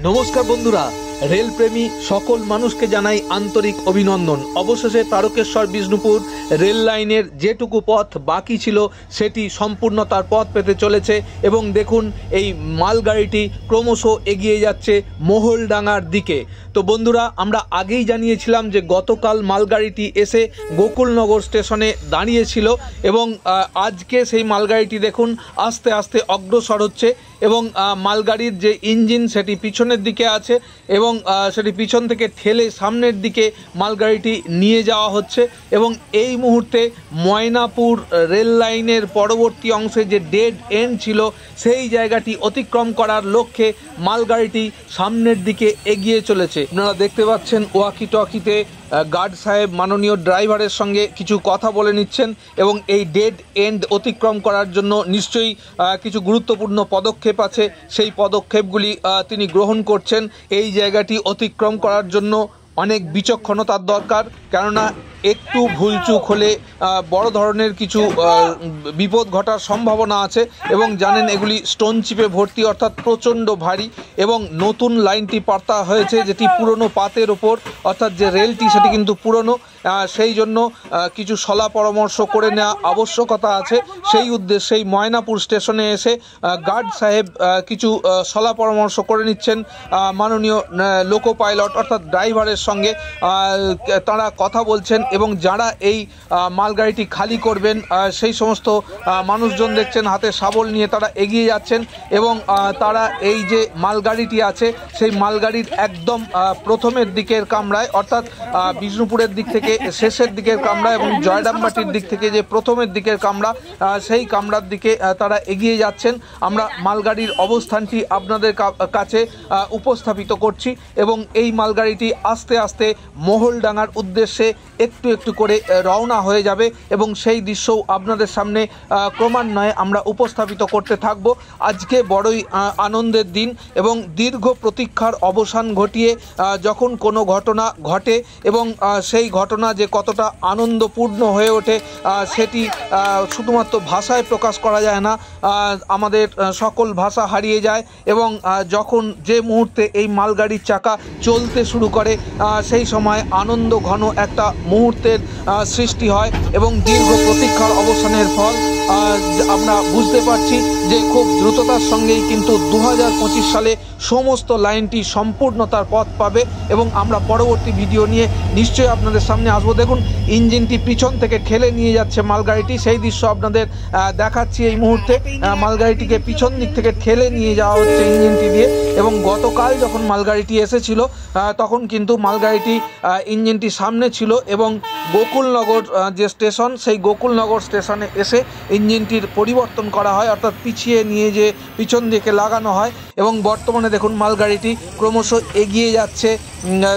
নমস্কার বন্ধুরা, রেলপ্রেমী সকল মানুষকে জানাই আন্তরিক অভিনন্দন। অবশেষে তারকেশ্বর বিষ্ণুপুর রেল লাইনের যেটুকু পথ বাকি ছিল সেটি সম্পূর্ণ তার পথ পেতে চলেছে এবং দেখুন এই মালগাড়িটি ক্রমশ এগিয়ে যাচ্ছে মহলডাঙ্গার দিকে। তো বন্ধুরা, আমরা আগেই জানিয়েছিলাম যে গতকাল মালগাড়িটি এসে গোকুলনগর স্টেশনে দাঁড়িয়েছিল এবং আজকে সেই মালগাড়িটি দেখুন আস্তে আস্তে অগ্রসর হচ্ছে এবং মালগাড়ির যে ইঞ্জিন সেটি পিছনের দিকে আছে এবং সেটি পিছন থেকে ঠেলে সামনের দিকে মালগাড়িটি নিয়ে যাওয়া হচ্ছে এবং এই মুহূর্তে ময়নাপুর রেল লাইনের পরবর্তী অংশে যে ডেড এন্ড ছিল সেই জায়গাটি অতিক্রম করার লক্ষ্যে মালগাড়িটি সামনের দিকে এগিয়ে চলেছে। আপনারা দেখতে পাচ্ছেন ওয়াকি টকিতে গার্ড সাহেব মাননীয় ড্রাইভারের সঙ্গে কিছু কথা বলে নিচ্ছেন এবং এই ডেড এন্ড অতিক্রম করার জন্য নিশ্চয়ই কিছু গুরুত্বপূর্ণ পদক্ষেপ আছে, সেই পদক্ষেপগুলি তিনি গ্রহণ করছেন। এই জায়গাটি অতিক্রম করার জন্য অনেক বিচক্ষণতার দরকার, কেননা একটু ভুলচুক হলে বড় ধরনের কিছু বিপদ ঘটার সম্ভাবনা আছে এবং জানেন এগুলি স্টোন চিপে ভর্তি, অর্থাৎ প্রচণ্ড ভারী এবং নতুন লাইনটি পাতা হয়েছে যেটি পুরনো পাতের ওপর, অর্থাৎ যে রেলটি সেটি কিন্তু পুরনো, সেই জন্য কিছু সলা পরামর্শ করে নেওয়া আবশ্যকতা আছে। সেই উদ্দেশ্যেই ময়নাপুর স্টেশনে এসে গার্ড সাহেব কিছু সলা পরামর্শ করে নিচ্ছেন মাননীয় লোকো পাইলট অর্থাৎ ড্রাইভারের সঙ্গে। তারা কথা বলছেন এবং যারা এই মালগাড়িটি খালি করবেন সেই সমস্ত মানুষজন দেখছেন হাতে শাবল নিয়ে তারা এগিয়ে যাচ্ছেন এবং তারা এই যে মালগাড়িটি আছে সেই মালগাড়ির একদম প্রথমের দিকের কামরায়, অর্থাৎ বিষ্ণুপুরের দিক থেকে শেষের দিকের কামরা এবং জয়ডামবাটির দিক থেকে যে প্রথমের দিকের কামরা সেই কামরার দিকে তারা এগিয়ে যাচ্ছেন। আমরা মালগাড়ির অবস্থানটি আপনাদের কাছে উপস্থাপিত করছি এবং এই মালগাড়িটি আস্তে আস্তে মহলডাঙ্গার উদ্দেশ্যে একটু একটু করে রওনা হয়ে যাবে এবং সেই দৃশ্যও আপনাদের সামনে ক্রমান্বয়ে আমরা উপস্থাপিত করতে থাকব। আজকে বড়ই আনন্দের দিন এবং দীর্ঘ প্রতীক্ষার অবসান ঘটিয়ে যখন কোনো ঘটনা ঘটে এবং সেই ঘটনা যে কতটা আনন্দপূর্ণ হয়ে ওঠে সেটি শুধুমাত্র ভাষায় প্রকাশ করা যায় না, আমাদের সকল ভাষা হারিয়ে যায় এবং যখন যে মুহূর্তে এই মালগাড়ির চাকা চলতে শুরু করে সেই সময় আনন্দ ঘন একটা মুহূর্তের সৃষ্টি হয় এবং দীর্ঘ প্রতীক্ষার অবসানের ফল আমরা বুঝতে পারছি যে খুব দ্রুততার সঙ্গেই কিন্তু 2025 সালে সমস্ত লাইনটি সম্পূর্ণ তার পথ পাবে এবং আমরা পরবর্তী ভিডিও নিয়ে নিশ্চয়ই আপনাদের সামনে আসবো। দেখুন ইঞ্জিনটি পিছন থেকে ঠেলে নিয়ে যাচ্ছে মালগাড়িটি, সেই দৃশ্য আপনাদের দেখাচ্ছি এই মুহূর্তে। মালগাড়িটিকে পিছন দিক থেকে ঠেলে নিয়ে যাওয়া হচ্ছে ইঞ্জিনটি দিয়ে এবং গতকাল যখন মালগাড়িটি এসেছিল তখন কিন্তু মালগাড়িটি ইঞ্জিনটি সামনে ছিল এবং গোকুলনগর যে স্টেশন সেই গোকুলনগর স্টেশনে এসে ইঞ্জিনটির পরিবর্তন করা হয়, অর্থাৎ পিছিয়ে নিয়ে যে পিছন দিকে লাগানো হয় এবং বর্তমানে দেখুন মালগাড়িটি ক্রমশ এগিয়ে যাচ্ছে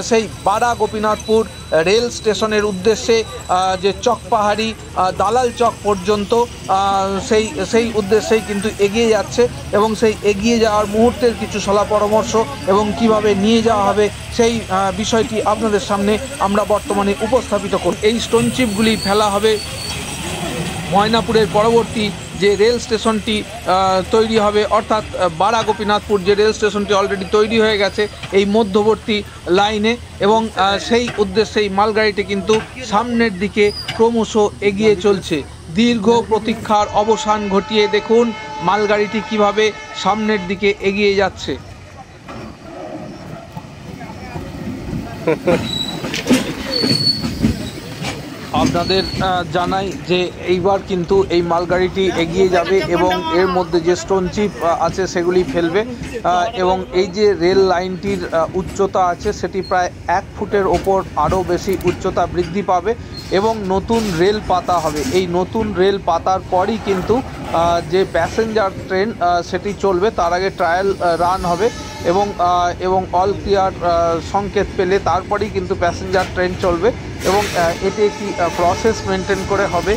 সেই বাড়া গোপীনাথপুর রেল স্টেশনের উদ্দেশ্যে, যে চকপাহাড়ি দালাল চক পর্যন্ত সেই উদ্দেশ্যেই কিন্তু এগিয়ে যাচ্ছে এবং সেই এগিয়ে যাওয়ার মুহূর্তের কিছু সলা পরামর্শ এবং কিভাবে নিয়ে যাওয়া হবে সেই বিষয়টি আপনাদের সামনে আমরা বর্তমানে উপস্থাপিত করি। এই স্টোন চিপগুলি ফেলা হবে ময়নাপুরের পরবর্তী যে রেল স্টেশনটি তৈরি হবে, অর্থাৎ বাড়া গোপীনাথপুর যে রেল স্টেশনটি অলরেডি তৈরি হয়ে গেছে এই মধ্যবর্তী লাইনে এবং সেই উদ্দেশ্যেই মালগাড়িটি কিন্তু সামনের দিকে ক্রমশ এগিয়ে চলছে। দীর্ঘ প্রতীক্ষার অবসান ঘটিয়ে দেখুন মালগাড়িটি কিভাবে সামনের দিকে এগিয়ে যাচ্ছে। আপনাদের জানাই যে এইবার কিন্তু এই মালগাড়িটি এগিয়ে যাবে এবং এর মধ্যে যে স্টোন চিপ আছে সেগুলি ফেলবে এবং এই যে রেল লাইনটির উচ্চতা আছে সেটি প্রায় 1 ফুটের ওপর আরও বেশি উচ্চতা বৃদ্ধি পাবে এবং নতুন রেল পাতা হবে। এই নতুন রেল পাতার পরই কিন্তু যে প্যাসেঞ্জার ট্রেন সেটি চলবে, তার আগে ট্রায়াল রান হবে এবং অল ক্লিয়ার সংকেত পেলে তারপরেই কিন্তু প্যাসেঞ্জার ট্রেন চলবে এবং এটি একটি প্রসেস মেনটেন করে হবে।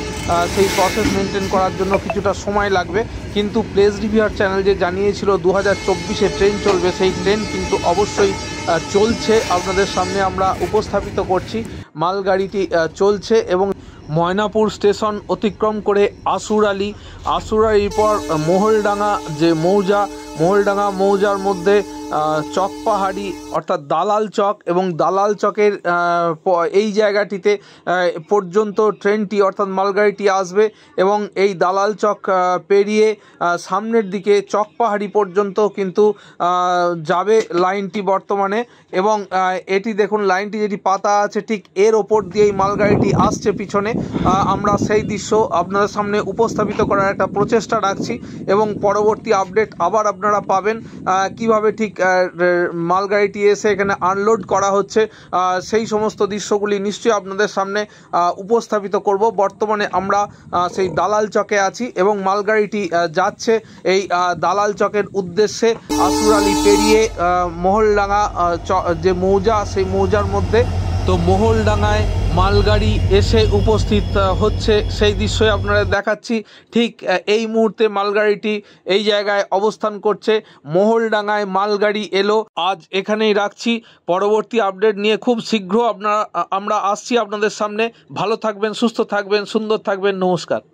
সেই প্রসেস মেনটেন করার জন্য কিছুটা সময় লাগবে, কিন্তু প্লেস রিভিউয়ার চ্যানেল যে জানিয়েছিল 2024-এ ট্রেন চলবে, সেই ট্রেন কিন্তু অবশ্যই চলছে। আপনাদের সামনে আমরা উপস্থাপিত করছি মালগাড়িটি চলছে এবং ময়নাপুর স্টেশন অতিক্রম করে আশুরালির পর মহলডাঙ্গা যে মৌজা, মহলডাঙ্গা মৌজার মধ্যে চকপাহাড়ি অর্থাৎ দালাল চক এবং দালাল চকের এই জায়গাটিতে পর্যন্ত ট্রেনটি অর্থাৎ মালগাড়িটি আসবে এবং এই দালাল চক পেরিয়ে সামনের দিকে চকপাহাড়ি পর্যন্ত কিন্তু যাবে লাইনটি বর্তমানে। এবং এটি দেখুন, লাইনটি যেটি পাতা আছে ঠিক এর ওপর দিয়েই মালগাড়িটি আসছে পিছনে। আমরা সেই দৃশ্য আপনাদের সামনে উপস্থাপিত করার একটা প্রচেষ্টা রাখছি এবং পরবর্তী আপডেট আবার আপনারা পাবেন কিভাবে ঠিক মালগাড়িটি এসে এখানে আনলোড করা হচ্ছে। সেই সমস্ত দৃশ্যগুলি নিশ্চয়ই আপনাদের সামনে উপস্থাপিত করব। বর্তমানে আমরা সেই দালাল চকে আছি এবং মালগাড়িটি যাচ্ছে এই দালাল চকের উদ্দেশ্যে আশুরালি পেরিয়ে মহলডাঙ্গা যে মৌজা, সেই মৌজার মধ্যে। তো মহলডাঙ্গায় মালগাড়ি এসে উপস্থিত হচ্ছে, সেই দৃশ্যই আপনারা দেখাচ্ছি। ঠিক এই মুহূর্তে মালগাড়িটি এই জায়গায় অবস্থান করছে। মহলডাঙ্গায় মালগাড়ি এলো। আজ এখানেই রাখছি, পরবর্তী আপডেট নিয়ে খুব শীঘ্র আমরা আসছি আপনাদের সামনে। ভালো থাকবেন, সুস্থ থাকবেন, সুন্দর থাকবেন। নমস্কার।